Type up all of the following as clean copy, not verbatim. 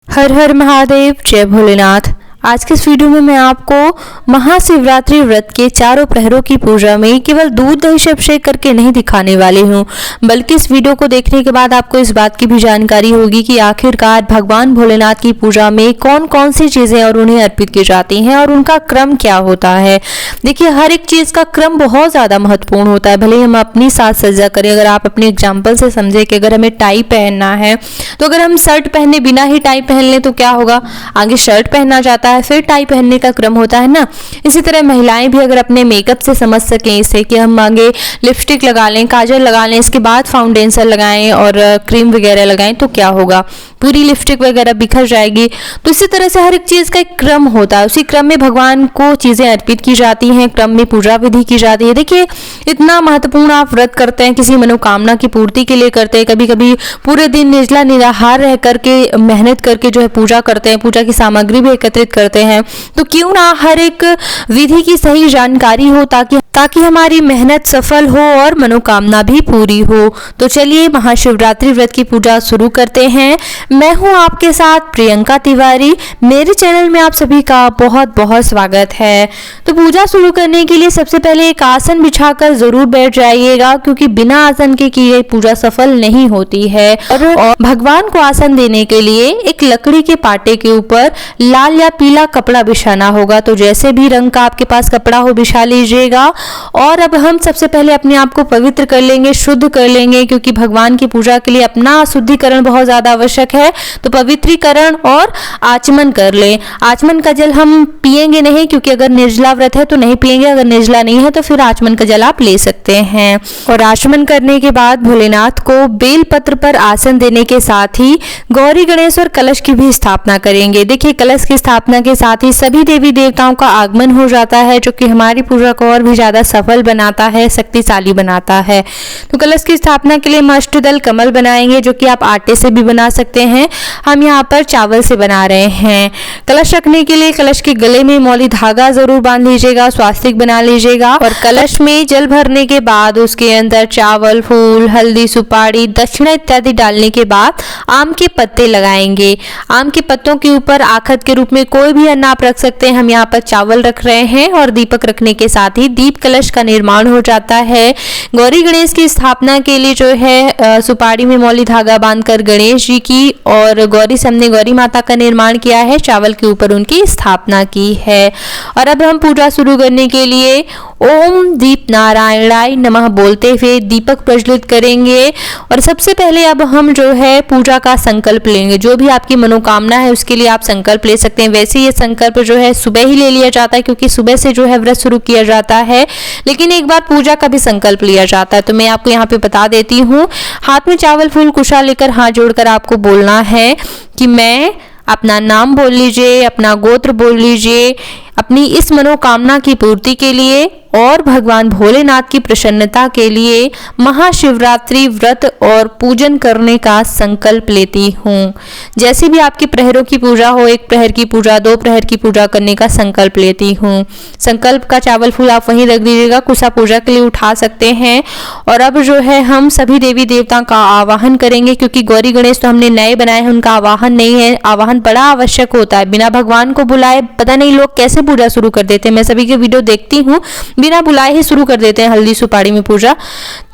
हर हर महादेव, जय भोलेनाथ। आज के इस वीडियो में मैं आपको महाशिवरात्रि व्रत के चारों प्रहरों की पूजा में केवल दूध दही से अभिषेक करके नहीं दिखाने वाली हूँ, बल्कि इस वीडियो को देखने के बाद आपको इस बात की भी जानकारी होगी कि आखिरकार भगवान भोलेनाथ की पूजा में कौन कौन सी चीजें और उन्हें अर्पित की जाती हैं और उनका क्रम क्या होता है। देखिए, हर एक चीज का क्रम बहुत ज्यादा महत्वपूर्ण होता है। भले हम अपनी साज सज्जा करें, अगर आप अपने एग्जाम्पल से समझे कि अगर हमें टाई पहनना है तो अगर हम शर्ट पहने बिना ही टाई पहन लें तो क्या होगा, आगे शर्ट पहनना जाता है, फिर टाई पहनने का क्रम होता है ना। इसी तरह महिलाएं भी अगर अपने मेकअप से समझ सकें इसे कि हम आगे लिपस्टिक लगा लें, काजल लगा लें, इसके बाद फाउंडेशन लगाएं और क्रीम वगैरह लगाएं तो क्या होगा, पूरी लिपस्टिक वगैरह बिखर जाएगी। तो इसी तरह से हर एक चीज का एक क्रम होता है, उसी क्रम में भगवान को चीजें अर्पित की जाती हैं, क्रम में पूजा विधि की जाती है। देखिए, इतना महत्वपूर्ण आप व्रत करते हैं, किसी मनोकामना की पूर्ति के लिए करते हैं, कभी कभी पूरे दिन निर्जला निराहार रह करके मेहनत करके जो है पूजा करते हैं, पूजा की सामग्री भी एकत्रित करते हैं। तो क्यों ना हर एक विधि की सही जानकारी हो ताकि हमारी मेहनत सफल हो और मनोकामना भी पूरी हो। तो चलिए महाशिवरात्रि व्रत की पूजा शुरू करते हैं। मैं हूं आपके साथ प्रियंका तिवारी। मेरे चैनल में आप सभी का बहुत बहुत स्वागत है। तो पूजा शुरू करने के लिए सबसे पहले एक आसन बिछाकर जरूर बैठ जाइएगा, क्योंकि बिना आसन के की गई पूजा सफल नहीं होती है। और भगवान को आसन देने के लिए एक लकड़ी के पाटे के ऊपर लाल या पीला कपड़ा बिछाना होगा। तो जैसे भी रंग का आपके पास कपड़ा हो बिछा लीजिएगा। और अब हम सबसे पहले अपने आप को पवित्र कर लेंगे, शुद्ध कर लेंगे, क्योंकि भगवान की पूजा के लिए अपना शुद्धिकरण बहुत ज्यादा आवश्यक है। तो पवित्रीकरण और आचमन कर लें। आचमन का जल हम पिएंगे नहीं, क्योंकि अगर निर्जला व्रत है तो नहीं पिएंगे, अगर निर्जला नहीं है तो फिर आचमन का जल आप ले सकते हैं। और आचमन करने के बाद भोलेनाथ को बेल पत्र पर आसन देने के साथ ही गौरी गणेश और कलश की भी स्थापना करेंगे। देखिए, कलश की स्थापना के साथ ही सभी देवी देवताओं का आगमन हो जाता है, जो कि हमारी पूजा को और भी ज्यादा सफल बनाता है, शक्तिशाली बनाता है। तो कलश की स्थापना के लिए हम अष्टदल कमल बनाएंगे, जो कि आप आटे से भी बना सकते हैं। हम यहाँ पर चावल से बना रहे हैं। कलश रखने के लिए कलश के गले में मौली धागा जरूर बांध लीजिएगा, स्वास्तिक बना लीजिएगा। और कलश में जल भरने के बाद उसके अंदर चावल, फूल, हल्दी, सुपारी, दक्षिणा इत्यादि डालने के बाद आम के पत्ते लगाएंगे। आम के पत्तों के ऊपर आखत के रूप में कोई भी अन्न आप रख सकते हैं। हम यहाँ पर चावल रख रहे हैं और दीपक रखने के साथ ही दीप कलश का निर्माण हो जाता है। गौरी गणेश की स्थापना के लिए जो है सुपारी में मौली धागा बांधकर गणेश जी की और गौरी सामने गौरी माता का निर्माण किया है, चावल के ऊपर उनकी स्थापना की है। और अब हम पूजा शुरू करने के लिए ओम दीप नारायणाय नमः बोलते हुए दीपक प्रज्वलित करेंगे। और सबसे पहले अब हम जो है पूजा का संकल्प लेंगे। जो भी आपकी मनोकामना है उसके लिए आप संकल्प ले सकते हैं। वैसे ये संकल्प जो है सुबह ही ले लिया जाता है, क्योंकि सुबह से जो है व्रत शुरू किया जाता है, लेकिन एक बार पूजा का भी संकल्प लिया जाता है। तो मैं आपको यहाँ पे बता देती हूँ। हाथ में चावल, फूल, कुशा लेकर हाथ जोड़कर आपको बोलना है कि मैं, अपना नाम बोल लीजिए, अपना गोत्र बोल लीजिए, अपनी इस मनोकामना की पूर्ति के लिए और भगवान भोलेनाथ की प्रसन्नता के लिए महाशिवरात्रि व्रत और पूजन करने का संकल्प लेती हूँ। जैसे भी आपकी प्रहरों की पूजा हो, एक प्रहर की पूजा, दो प्रहर की पूजा करने का संकल्प लेती हूँ। संकल्प का चावल फूल आप वहीं रख दीजिएगा, कुशा पूजा के लिए उठा सकते हैं। और अब जो है हम सभी देवी देवताओं का आवाहन करेंगे, क्योंकि गौरी गणेश तो हमने नए बनाए हैं, उनका आवाहन नहीं है। आवाहन बड़ा आवश्यक होता है। बिना भगवान को बुलाए पता नहीं लोग कैसे पूजा शुरू कर देते हैं। मैं सभी के वीडियो देखती हूँ, बिना बुलाए ही शुरू कर देते हैं हल्दी सुपारी में पूजा।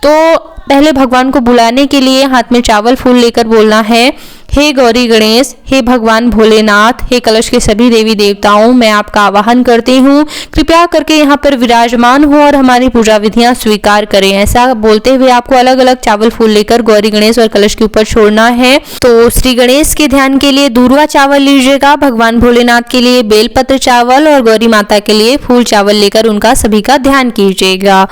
तो पहले भगवान को बुलाने के लिए हाथ में चावल फूल लेकर बोलना है, हे गौरी गणेश, हे भगवान भोलेनाथ, हे कलश के सभी देवी देवताओं, मैं आपका आवाहन करती हूँ, कृपया करके यहाँ पर विराजमान हो और हमारी पूजा विधियां स्वीकार करें। ऐसा बोलते हुए आपको अलग अलग चावल फूल लेकर गौरी गणेश और कलश के ऊपर छोड़ना है। तो श्री गणेश के ध्यान के लिए दूर्वा चावल लीजिएगा, भगवान भोलेनाथ के लिए बेलपत्र चावल और गौरी माता के लिए फूल चावल लेकर उनका सभी का ध्यान कीजिएगा।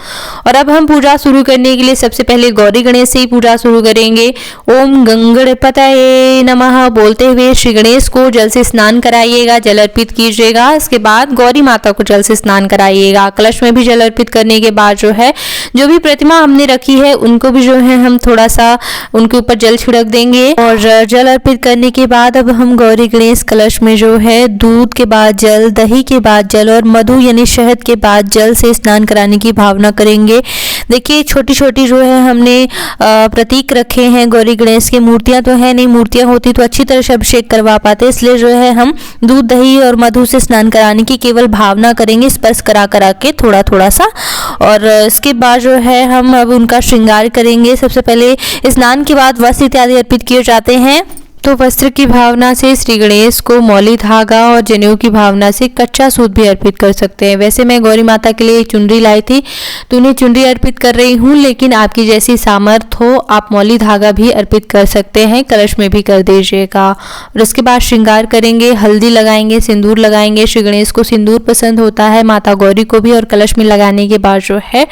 और अब हम पूजा शुरू करने के लिए सबसे पहले गौरी गणेश से ही पूजा शुरू करेंगे। ओम गंगणपतये नमः बोलते हुए श्री गणेश को जल से स्नान कराइएगा, जल अर्पित कीजिएगा। इसके बाद गौरी माता को जल से स्नान कराइएगा। कलश में भी जल अर्पित करने के बाद जो है जो भी प्रतिमा हमने रखी है उनको भी जो है हम थोड़ा सा उनके ऊपर जल छिड़क देंगे। और जल अर्पित करने के बाद अब हम गौरी गणेश कलश में जो है दूध के बाद जल, दही के बाद जल और मधु यानी शहद के बाद जल से स्नान कराने की भावना करेंगे। देखिए छोटी छोटी जो है हमने प्रतीक रखे हैं। गौरी गणेश की मूर्तियां तो है नहीं, मूर्तियां होती तो अच्छी तरह से अभिषेक करवा पाते, इसलिए जो है हम दूध दही और मधु से स्नान कराने की केवल भावना करेंगे, स्पर्श करा करा के थोड़ा थोड़ा सा। और इसके बाद जो है हम अब उनका श्रृंगार करेंगे। सबसे पहले स्नान के बाद वस्त्र इत्यादि अर्पित किए जाते हैं। तो वस्त्र की भावना से श्री गणेश को मौली धागा और जनेऊ की भावना से कच्चा सूत भी अर्पित कर सकते हैं। वैसे मैं गौरी माता के लिए एक चुनरी लाई थी तो उन्हें चुनरी अर्पित कर रही हूँ, लेकिन आपकी जैसी सामर्थ हो आप मौली धागा भी अर्पित कर सकते हैं, कलश में भी कर दीजिएगा। और उसके बाद श्रृंगार करेंगे, हल्दी लगाएंगे, सिंदूर लगाएंगे। श्री गणेश को सिंदूर पसंद होता है, माता गौरी को भी। और कलश में लगाने के बाद जो है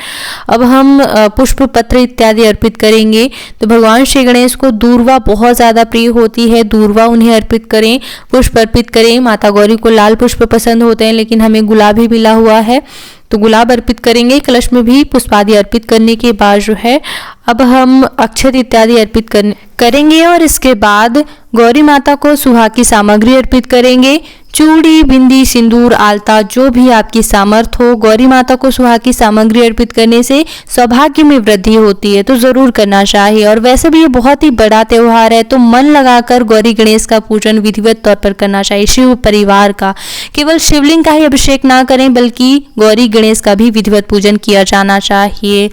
अब हम पुष्प पत्र इत्यादि अर्पित करेंगे। तो भगवान श्री गणेश को दूर्वा बहुत ज़्यादा प्रिय होती है, दूर्वा उन्हें अर्पित करें, पुष्प अर्पित करें। माता गौरी को लाल पुष्प पसंद होते हैं, लेकिन हमें गुलाब ही मिला हुआ है तो गुलाब अर्पित करेंगे। कलश में भी पुष्प आदि अर्पित करने के बाद जो है अब हम अक्षत इत्यादि अर्पित करेंगे। और इसके बाद गौरी माता को सुहाग की सामग्री अर्पित करेंगे। चूड़ी, बिंदी, सिंदूर, आलता, जो भी आपकी सामर्थ हो। गौरी माता को सुहाग की सामग्री अर्पित करने से सौभाग्य में वृद्धि होती है, तो जरूर करना चाहिए। और वैसे भी ये बहुत ही बड़ा त्योहार है, तो मन लगाकर गौरी गणेश का पूजन विधिवत तौर पर करना चाहिए। शिव परिवार का केवल शिवलिंग का ही अभिषेक ना करें, बल्कि गौरी गणेश का भी विधिवत पूजन किया जाना चाहिए।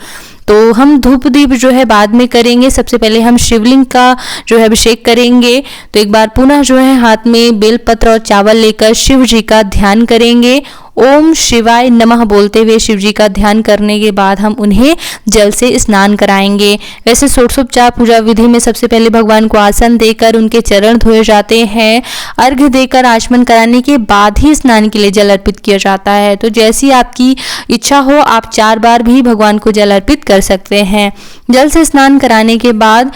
तो हम धूप दीप जो है बाद में करेंगे, सबसे पहले हम शिवलिंग का जो है अभिषेक करेंगे। तो एक बार पुनः जो है हाथ में बेलपत्र और चावल लेकर शिव जी का ध्यान करेंगे। ओम शिवाय नमः बोलते हुए शिव जी का ध्यान करने के बाद हम उन्हें जल से स्नान कराएंगे। वैसे षोडशोपचार पूजा विधि में सबसे पहले भगवान को आसन देकर उनके चरण धोए जाते हैं। अर्घ्य देकर आचमन कराने के बाद ही स्नान के लिए जल अर्पित किया जाता है। तो जैसी आपकी इच्छा हो आप 4 बार भी भगवान को जल अर्पित कर सकते हैं। जल से स्नान कराने के बाद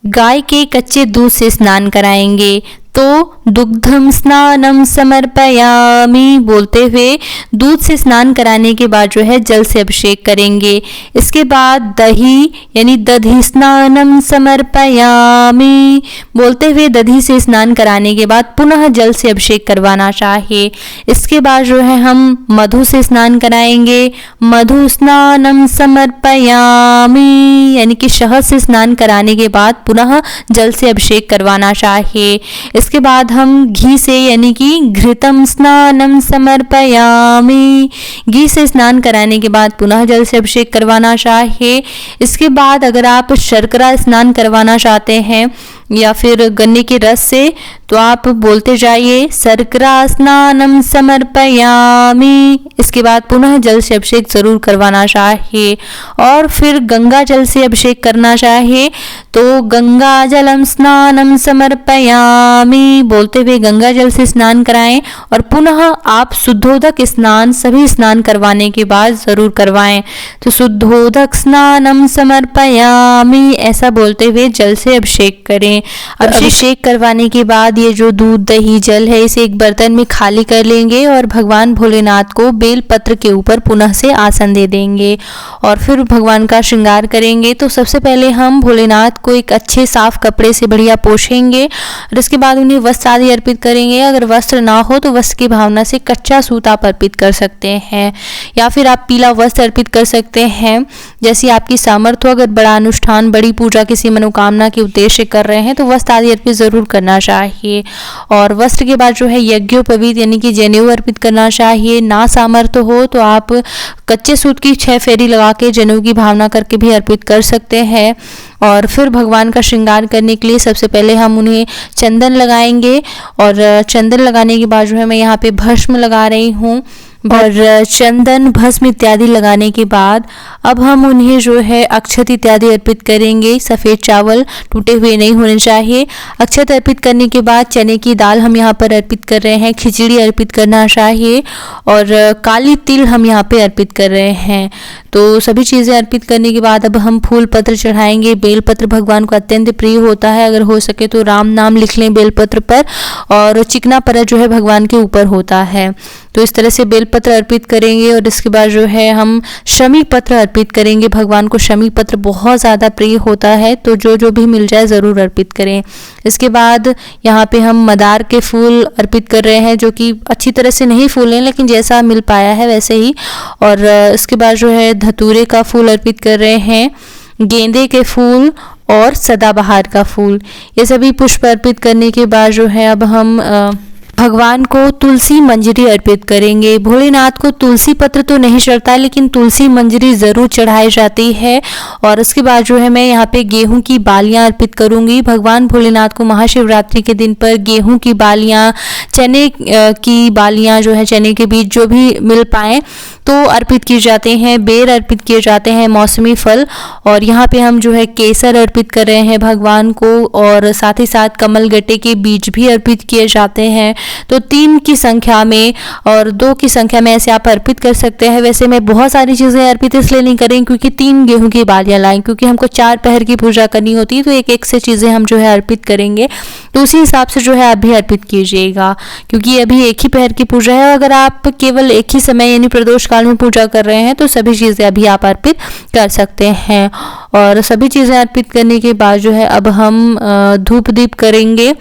गाय के कच्चे दूध से स्नान कराएंगे। तो दुग्धम स्नानम समर्पयामि बोलते हुए दूध से स्नान कराने के बाद जो है जल से अभिषेक करेंगे। इसके बाद दही यानी दधि स्नानम समर्पयामि बोलते हुए दधी से स्नान कराने के बाद पुनः जल से अभिषेक करवाना चाहिए। इसके बाद जो है हम मधु से स्नान कराएंगे। मधु स्नानम समर्पयामि यानी कि शहद से स्नान कराने के बाद पुनः जल से अभिषेक करवाना चाहिए। इसके बाद हम घी से यानी कि घृतम स्नानम समर्पयामि घी से स्नान कराने के बाद पुनः जल से अभिषेक करवाना चाहिए। इसके बाद अगर आप शर्करा स्नान करवाना चाहते हैं या फिर गन्ने के रस से तो आप बोलते जाइए शर्करा स्नानम समर्पयामि। इसके बाद पुनः जल से अभिषेक जरूर करवाना चाहिए और फिर गंगा जल से अभिषेक करना चाहिए। तो गंगा जलम स्नानम समर्पयामि बोलते हुए गंगा जल से स्नान कराएं और पुनः आप शुद्धोदक स्नान सभी स्नान करवाने के बाद जरूर करवाएं। तो शुद्धोदक स्नानम समर्पयामि ऐसा बोलते हुए जल से अभिषेक करें। अभिषेक करवाने के बाद ये जो दूध दही जल है इसे एक बर्तन में खाली कर लेंगे और भगवान भोलेनाथ को बेल पत्र के ऊपर पुनः से आसन दे देंगे और फिर भगवान का श्रृंगार करेंगे। तो सबसे पहले हम भोलेनाथ को एक अच्छे साफ कपड़े से बढ़िया पोछेंगे और इसके बाद उन्हें वस्त्र आदि अर्पित करेंगे। अगर वस्त्र ना हो तो वस्त्र की भावना से कच्चा सूत आप अर्पित कर सकते हैं या फिर आप पीला वस्त्र अर्पित कर सकते हैं, जैसी आपकी सामर्थ्य हो। अगर बड़ा अनुष्ठान बड़ी पूजा किसी मनोकामना के उद्देश्य कर रहे हैं तो वस्त्र आदि अर्पित जरूर करना चाहिए। और वस्त्र के बाद जो है यज्ञोपवीत यानी कि जनेऊ अर्पित करना चाहिए। ना सामर्थ्य हो तो आप कच्चे सूत की 6 फेरी लगा के जनेऊ की भावना करके भी अर्पित कर सकते हैं। और फिर भगवान का श्रृंगार करने के लिए सबसे पहले हम उन्हें चंदन लगाएंगे और चंदन लगाने के बाद जो है मैं यहाँ पे भस्म लगा रही हूँ और चंदन भस्म इत्यादि लगाने के बाद अब हम उन्हें जो है अक्षत इत्यादि अर्पित करेंगे। सफ़ेद चावल टूटे हुए नहीं होने चाहिए। अक्षत अर्पित करने के बाद चने की दाल हम यहाँ पर अर्पित कर रहे हैं, खिचड़ी अर्पित करना चाहिए और काली तिल हम यहाँ पे अर्पित कर रहे हैं। तो सभी चीज़ें अर्पित करने के बाद अब हम फूल पत्र चढ़ाएंगे। बेलपत्र भगवान को अत्यंत प्रिय होता है, अगर हो सके तो राम नाम लिख लें बेलपत्र पर और चिकना परत जो है भगवान के ऊपर होता है। तो इस तरह से बेलपत्र अर्पित करेंगे और इसके बाद जो है हम शमी पत्र अर्पित करेंगे। भगवान को शमी पत्र बहुत ज़्यादा प्रिय होता है, तो जो भी मिल जाए ज़रूर अर्पित करें। इसके बाद यहाँ पे हम मदार के फूल अर्पित कर रहे हैं, जो कि अच्छी तरह से नहीं फूले हैं लेकिन जैसा मिल पाया है वैसे ही। और इसके बाद जो है धतूरे का फूल अर्पित कर रहे हैं, गेंदे के फूल और सदाबहार का फूल। ये सभी पुष्प अर्पित करने के बाद जो है अब हम भगवान को तुलसी मंजरी अर्पित करेंगे। भोलेनाथ को तुलसी पत्र तो नहीं चढ़ता है लेकिन तुलसी मंजरी ज़रूर चढ़ाई जाती है। और उसके बाद जो है मैं यहाँ पे गेहूं की बालियाँ अर्पित करूँगी। भगवान भोलेनाथ को महाशिवरात्रि के दिन पर गेहूं की बालियाँ, चने की बालियाँ जो है, चने के बीज जो भी मिल पाएँ तो अर्पित किए जाते हैं। बेर अर्पित किए जाते हैं, मौसमी फल। और यहाँ पे हम जो है केसर अर्पित कर रहे हैं भगवान को, और साथ ही साथ कमल गट्टे के बीज भी अर्पित किए जाते हैं। तो 3 की संख्या में और 2 की संख्या में ऐसे आप अर्पित कर सकते हैं। वैसे मैं बहुत सारी चीज़ें अर्पित इसलिए नहीं करें क्योंकि 3 गेहूं की बालियाँ लाएं, क्योंकि हमको 4 पहर की पूजा करनी होती है, तो एक से चीज़ें हम जो है अर्पित करेंगे। तो उसी हिसाब से जो है आप भी अर्पित कीजिएगा, क्योंकि अभी एक ही पहर की पूजा है। अगर आप केवल एक ही समय यानी प्रदोष काल में पूजा कर रहे हैं तो सभी चीज़ें अभी आप अर्पित कर सकते हैं। और सभी चीज़ें अर्पित करने के बाद जो है अब हम धूप दीप करेंगे,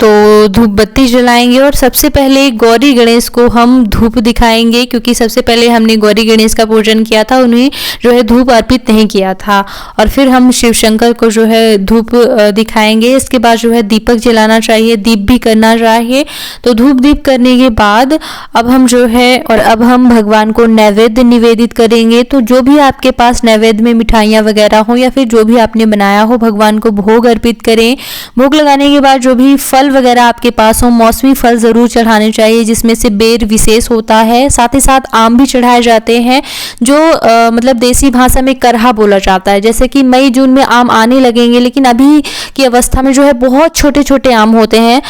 तो धूप बत्ती जलाएंगे। और सबसे पहले गौरी गणेश को हम धूप दिखाएंगे, क्योंकि सबसे पहले हमने गौरी गणेश का पूजन किया था, उन्हें जो है धूप अर्पित नहीं किया था। और फिर हम शिव शंकर को जो है धूप दिखाएंगे। इसके बाद जो है दीपक जलाना चाहिए, दीप भी करना चाहिए। तो धूप दीप करने के बाद अब हम जो है अब हम भगवान को नैवेद्य निवेदित करेंगे। तो जो भी आपके पास नैवेद्य में मिठाइयाँ वगैरह हो या फिर जो भी आपने बनाया हो, भगवान को भोग अर्पित करें। भोग लगाने के बाद जो भी फल वगैरह आपके पास हो, मौसमी फल जरूर चढ़ाने चाहिए, जिसमें से बेर विशेष होता है। साथ ही साथ आम भी चढ़ाए जाते हैं, जो मतलब देसी भाषा में करहा बोला जाता है। जैसे कि मई जून में आम आने लगेंगे, लेकिन अभी की अवस्था में जो है बहुत छोटे छोटे आम होते हैं,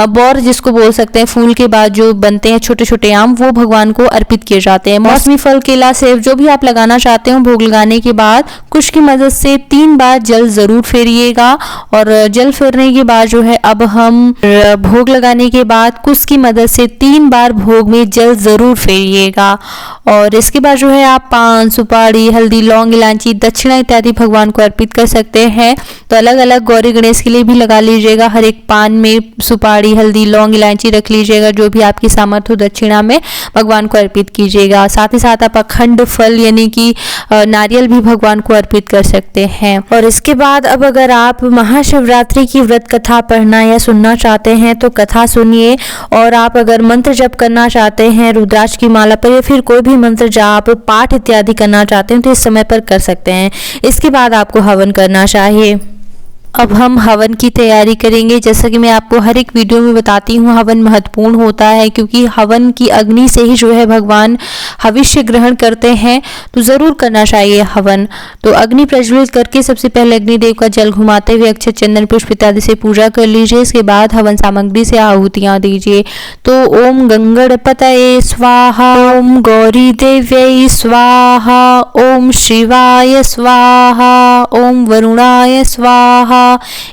बौर जिसको बोल सकते हैं, फूल के बाद जो बनते हैं छोटे छोटे आम, वो भगवान को अर्पित किए जाते हैं। मौसमी फल, केला, सेब जो भी आप लगाना चाहते हो, भोग लगाने के बाद कुश की मदद से 3 बार जल जरूर फेरिएगा। और जल फेरने के बाद जो है अब हम भोग लगाने के बाद कुश की मदद से 3 बार भोग में जल जरूर फेरिएगा। और इसके बाद जो है आप पान, सुपारी, हल्दी, लौंग, इलायची, दक्षिणा इत्यादि भगवान को अर्पित कर सकते हैं। तो अलग अलग गौरी गणेश के लिए भी लगा लीजिएगा। हर एक पान में सुपारी, हल्दी, लौंग, इलायची रख लीजिएगा, जो भी आपकी सामर्थ्य हो दक्षिणा में भगवान को अर्पित कीजिएगा। साथ ही साथ आप अखंड फल यानी कि नारियल भी भगवान को अर्पित कर सकते हैं। और इसके बाद अब अगर आप महाशिवरात्रि की व्रत कथा पढ़ना या सुनना चाहते हैं तो कथा सुनिए। और आप अगर मंत्र जप करना चाहते हैं रुद्राक्ष की माला पर या फिर कोई भी मंत्र जाप, पाठ इत्यादि करना चाहते हैं तो इस समय पर कर सकते हैं। इसके बाद आपको हवन करना चाहिए। अब हम हवन की तैयारी करेंगे। जैसा कि मैं आपको हर एक वीडियो में बताती हूँ, हवन महत्वपूर्ण होता है, क्योंकि हवन की अग्नि से ही जो है भगवान हविष्य ग्रहण करते हैं, तो ज़रूर करना चाहिए हवन। तो अग्नि प्रज्वलित करके सबसे पहले अग्निदेव का जल घुमाते हुए अक्षत, चंदन, पुष्प इत्यादि से पूजा कर लीजिए। इसके बाद हवन सामग्री से आहुतियाँ दीजिए। तो ओम गंगणपतये स्वाहा, ओम गौरी देव्यै स्वाहा, ओम शिवाय स्वाहा, ओम वरुणाय स्वाहा।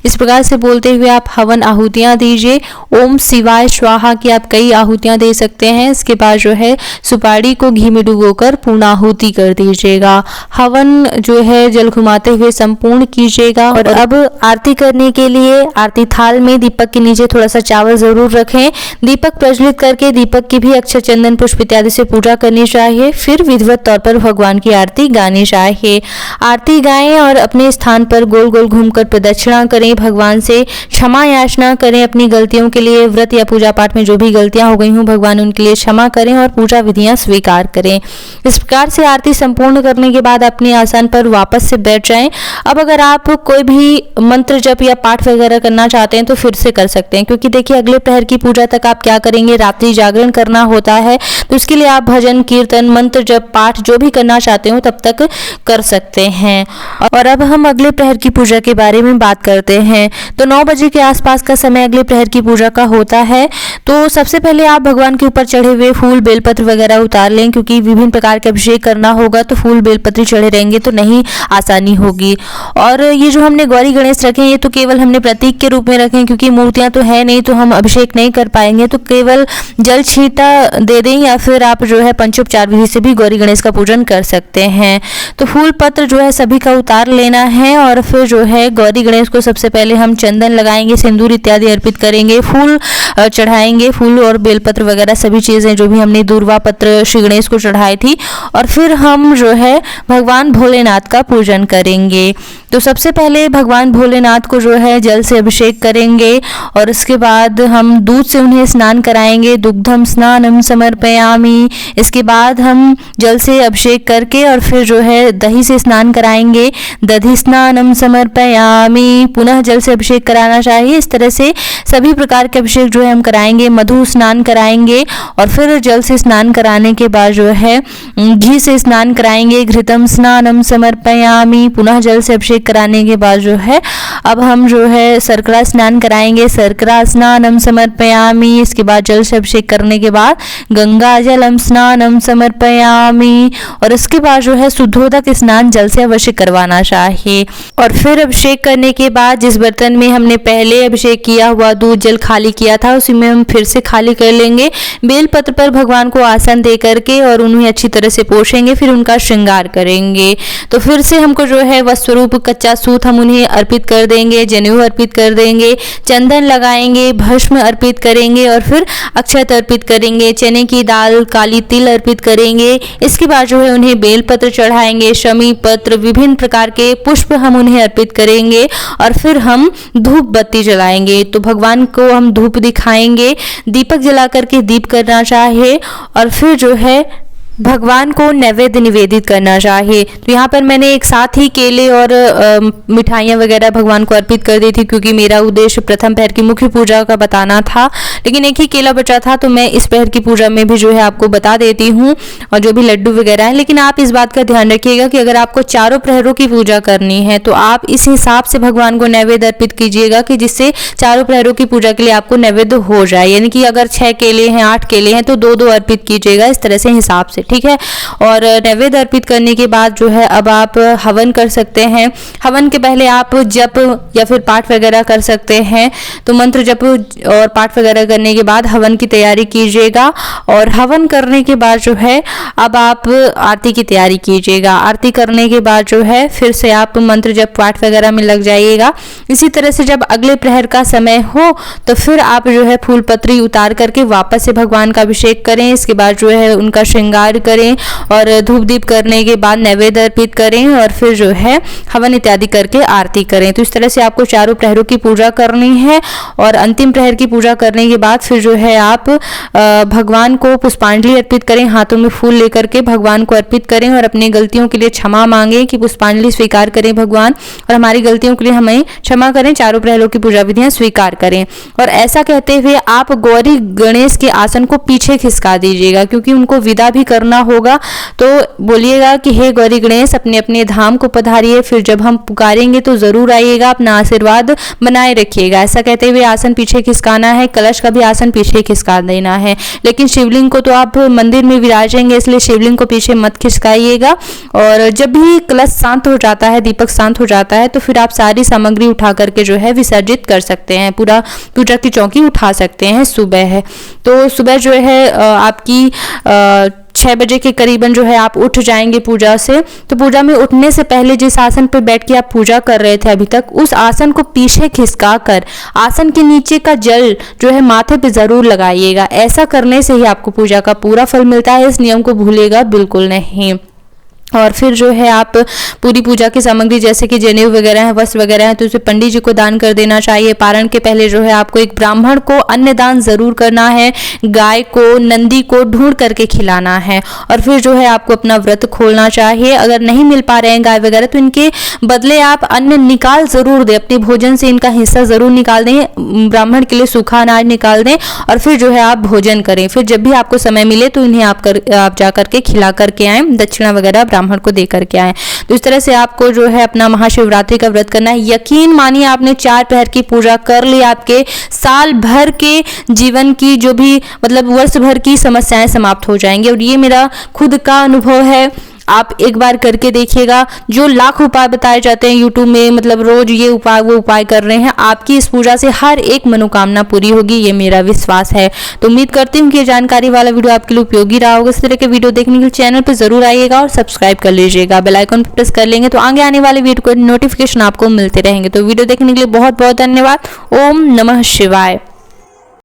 इस प्रकार से बोलते हुए आप हवन आहुतियां दीजिए। ओम शिवाय स्वाहा की आप कई आहुतियां दे सकते हैं। इसके बाद जो है सुपारी को घी में डुबोकर पूर्णाहुति कर दीजिएगा। हवन जो है जल घुमाते हुए संपूर्ण कीजिएगा। और अब आरती करने के लिए आरती थाल में दीपक के नीचे थोड़ा सा चावल जरूर रखें। दीपक प्रज्वलित करके दीपक की भी अक्षत, चंदन, पुष्प इत्यादि से पूजा करनी चाहिए। फिर विधिवत तौर पर भगवान की आरती गानी चाहिए। आरती गाएं और अपने स्थान पर गोल गोल घूमकर प्रदक्षिणा करें। भगवान से क्षमा याचना करें अपनी गलतियों के लिए। व्रत या पूजा पाठ में जो भी गलतियां हो गई हों, भगवान उनके लिए क्षमा करें और पूजा विधियां स्वीकार करें। इस प्रकार से आरती संपूर्ण करने के बाद अपने आसन पर वापस से बैठ जाएं। अब अगर आप कोई भी मंत्र जप या पाठ वगैरह करना चाहते हैं तो फिर से कर सकते हैं, क्योंकि देखिए अगले प्रहर की पूजा तक आप क्या करेंगे, रात्रि जागरण करना होता है। तो इसके लिए आप भजन, कीर्तन, मंत्र जप, पाठ जो भी करना चाहते हो तब तक कर सकते हैं। और अब हम अगले प्रहर की पूजा के बारे में बात करते हैं। तो 9 बजे के आसपास का समय अगले प्रहर की पूजा का होता है। तो सबसे पहले आप भगवान के ऊपर चढ़े हुए फूल बेलपत्र वगैरह उतार लें, क्योंकि विभिन्न प्रकार के अभिषेक करना होगा तो फूल बेलपत्र चढ़े रहेंगे तो नहीं आसानी होगी। और ये जो हमने गौरी गणेश रखे हैं ये तो केवल हमने प्रतीक के रूप में रखे हैं, क्योंकि मूर्तियां तो है नहीं तो हम अभिषेक नहीं कर पाएंगे। तो केवल जल छींटा दे दें या फिर आप जो है पंचोपचार विधि से भी गौरी गणेश का पूजन कर सकते हैं। तो फूल पत्र जो है सभी का उतार लेना है और फिर जो है गौरी गणेश को सबसे पहले हम चंदन लगाएंगे, सिंदूर इत्यादि अर्पित करेंगे, फूल चढ़ाएंगे, फूल और बेलपत्र वगैरह सभी चीज़ें जो भी हमने दूर्वा पत्र श्री गणेश को चढ़ाई थी। और फिर हम जो है भगवान भोलेनाथ का पूजन करेंगे। तो सबसे पहले भगवान भोलेनाथ को जो है जल से अभिषेक करेंगे और उसके बाद हम दूध से उन्हें स्नान कराएंगे, दुग्धम स्नानम समर्पयामि। इसके बाद हम जल से अभिषेक करके और फिर जो है दही से स्नान कराएंगे, दधि स्नानम समर्पयामि। पुनः जल से अभिषेक कराना चाहिए। इस तरह से सभी प्रकार के अभिषेक जो है हम कराएंगे। मधु स्नान कराएंगे और फिर जल से स्नान कराने के बाद जो है घी से स्नान कराएंगे, घृतम स्नानम समर्पयामि। पुनः जल से अभिषेक कराने के बाद जो है अब हम जो है शर्करा स्नान कराएंगे, शर्करा स्नानम समर्पयामि। इसके बाद जल से अभिषेक करने के बाद गंगा जलम स्नानम समर्पयामि। और इसके बाद जो है शुद्धोदक स्नान जल से अवश्य करवाना चाहिए। और फिर अभिषेक करने के बाद जिस बर्तन में हमने पहले अभिषेक किया हुआ दूध जल खाली किया था उसी में हम फिर से खाली कर लेंगे। बेलपत्र पर भगवान को आसन दे करके और उन्हें अच्छी तरह से पोषेंगे, फिर उनका श्रृंगार करेंगे। तो फिर से हमको जो है वस्त्ररूप कच्चा सूत हम उन्हें अर्पित कर देंगे, जनेऊ अर्पित कर देंगे, चंदन लगाएंगे, भस्म अर्पित करेंगे और फिर अक्षत अर्पित करेंगे, चने की दाल, काली तिल अर्पित करेंगे। इसके बाद जो है उन्हें बेलपत्र चढ़ाएंगे, शमी पत्र, विभिन्न प्रकार के पुष्प हम उन्हें अर्पित करेंगे और फिर हम धूप बत्ती जलाएंगे। तो भगवान को हम धूप दिखाएंगे, दीपक जला करके दीप करना चाहिए और फिर जो है भगवान को नैवेद्य निवेदित करना चाहिए। तो यहाँ पर मैंने एक साथ ही केले और मिठाइयाँ वगैरह भगवान को अर्पित कर दी थी, क्योंकि मेरा उद्देश्य प्रथम पहर की मुख्य पूजा का बताना था। लेकिन एक ही केला बचा था तो मैं इस पहर की पूजा में भी जो है आपको बता देती हूँ और जो भी लड्डू वगैरह है। लेकिन आप इस बात का ध्यान रखिएगा कि अगर आपको चारों प्रहरों की पूजा करनी है तो आप इस हिसाब से भगवान को नैवेद्य अर्पित कीजिएगा कि जिससे चारों प्रहरों की पूजा के लिए आपको नैवेद्य हो जाए। यानी कि अगर 6 केले हैं, 8 केले हैं तो 2-2 अर्पित कीजिएगा, इस तरह से हिसाब से, ठीक है। और नैवेद्य अर्पित करने के बाद जो है अब आप हवन कर सकते हैं। हवन के पहले आप जप या फिर पाठ वगैरह कर सकते हैं। तो मंत्र जप और पाठ वगैरह करने के बाद हवन की तैयारी कीजिएगा और हवन करने के बाद जो है अब आप आरती की तैयारी कीजिएगा। आरती करने के बाद जो है फिर से आप मंत्र जप पाठ वगैरह में लग जाइएगा। इसी तरह से जब अगले प्रहर का समय हो तो फिर आप जो है फूल पत्री उतार करके वापस से भगवान का अभिषेक करें। इसके बाद जो है उनका श्रृंगार करें और धूप दीप करने के बाद नैवेद्य अर्पित करें और फिर जो है हवन इत्यादि करके आरती करें। तो इस तरह से आपको चारों प्रहरों की पूजा करनी है और अंतिम प्रहर की पूजा करने के बाद फिर जो है आप भगवान को पुष्पांजलि अर्पित करें। हाथों में फूल लेकर के भगवान को अर्पित करें और अपनी गलतियों के लिए क्षमा मांगें कि पुष्पांजलि स्वीकार करें भगवान, और हमारी गलतियों के लिए हमें क्षमा करें, चारों प्रहरों की पूजा विधियां स्वीकार करें। और ऐसा कहते हुए आप गौरी गणेश के आसन को पीछे खिसका दीजिएगा, क्योंकि उनको विदा भी करना होगा। तो बोलिएगा कि हे गौरी गणेश अपने अपने धाम को पधारिए, फिर जब हम पुकारेंगे तो जरूर आइएगा, अपना आशीर्वाद बनाए रखिएगा। ऐसा कहते हुए आसन पीछे खिसकाना है। कलश का भी आसन पीछे खिसका देना है। लेकिन शिवलिंग को तो आप मंदिर में विराजेंगे, इसलिए शिवलिंग को पीछे मत खिसकाइएगा। और जब भी कलश शांत हो जाता है, दीपक शांत हो जाता है, तो फिर आप सारी सामग्री उठा करके जो है विसर्जित कर सकते हैं, पूरा पूजा की चौकी उठा सकते हैं। सुबह है तो सुबह जो है आपकी 6 बजे के करीबन जो है आप उठ जाएंगे पूजा से। तो पूजा में उठने से पहले जिस आसन पर बैठ के आप पूजा कर रहे थे अभी तक, उस आसन को पीछे खिसका कर आसन के नीचे का जल जो है माथे पे जरूर लगाइएगा। ऐसा करने से ही आपको पूजा का पूरा फल मिलता है। इस नियम को भूलिएगा बिल्कुल नहीं। और फिर जो है आप पूरी पूजा की सामग्री जैसे कि जनेऊ वगैरह है, वस्त्र वगैरह है, तो उसे पंडित जी को दान कर देना चाहिए। पारण के पहले जो है आपको एक ब्राह्मण को अन्न दान जरूर करना है। गाय को, नंदी को ढूंढ करके खिलाना है। और फिर जो है आपको अपना व्रत खोलना चाहिए। अगर नहीं मिल पा रहे हैं गाय वगैरह तो इनके बदले आप अन्न निकाल जरूर दें, अपने भोजन से इनका हिस्सा जरूर निकाल दें, ब्राह्मण के लिए सूखा अनाज निकाल दें और फिर जो है आप भोजन करें। फिर जब भी आपको समय मिले तो इन्हें आप जा करके खिला करके आए, दक्षिणा वगैरह ब्राह्मण ब्राह्मण को दे करके आए। तो इस तरह से आपको जो है अपना महाशिवरात्रि का व्रत करना है। यकीन मानिए आपने 4 पहर की पूजा कर ली, आपके साल भर के जीवन की जो भी मतलब वर्ष भर की समस्याएं समाप्त हो जाएंगी। और ये मेरा खुद का अनुभव है, आप एक बार करके देखिएगा। जो लाख उपाय बताए जाते हैं यूट्यूब में, मतलब रोज ये उपाय वो उपाय कर रहे हैं, आपकी इस पूजा से हर एक मनोकामना पूरी होगी, ये मेरा विश्वास है। तो उम्मीद करती हूँ कि ये जानकारी वाला वीडियो आपके लिए उपयोगी रहा होगा। इस तरह के वीडियो देखने के लिए चैनल पर जरूर आइएगा और सब्सक्राइब कर लीजिएगा। बेल आइकन पर प्रेस कर लेंगे तो आगे आने वाले वीडियो को नोटिफिकेशन आपको मिलते रहेंगे। तो वीडियो देखने के लिए बहुत बहुत धन्यवाद। ओम नमः शिवाय।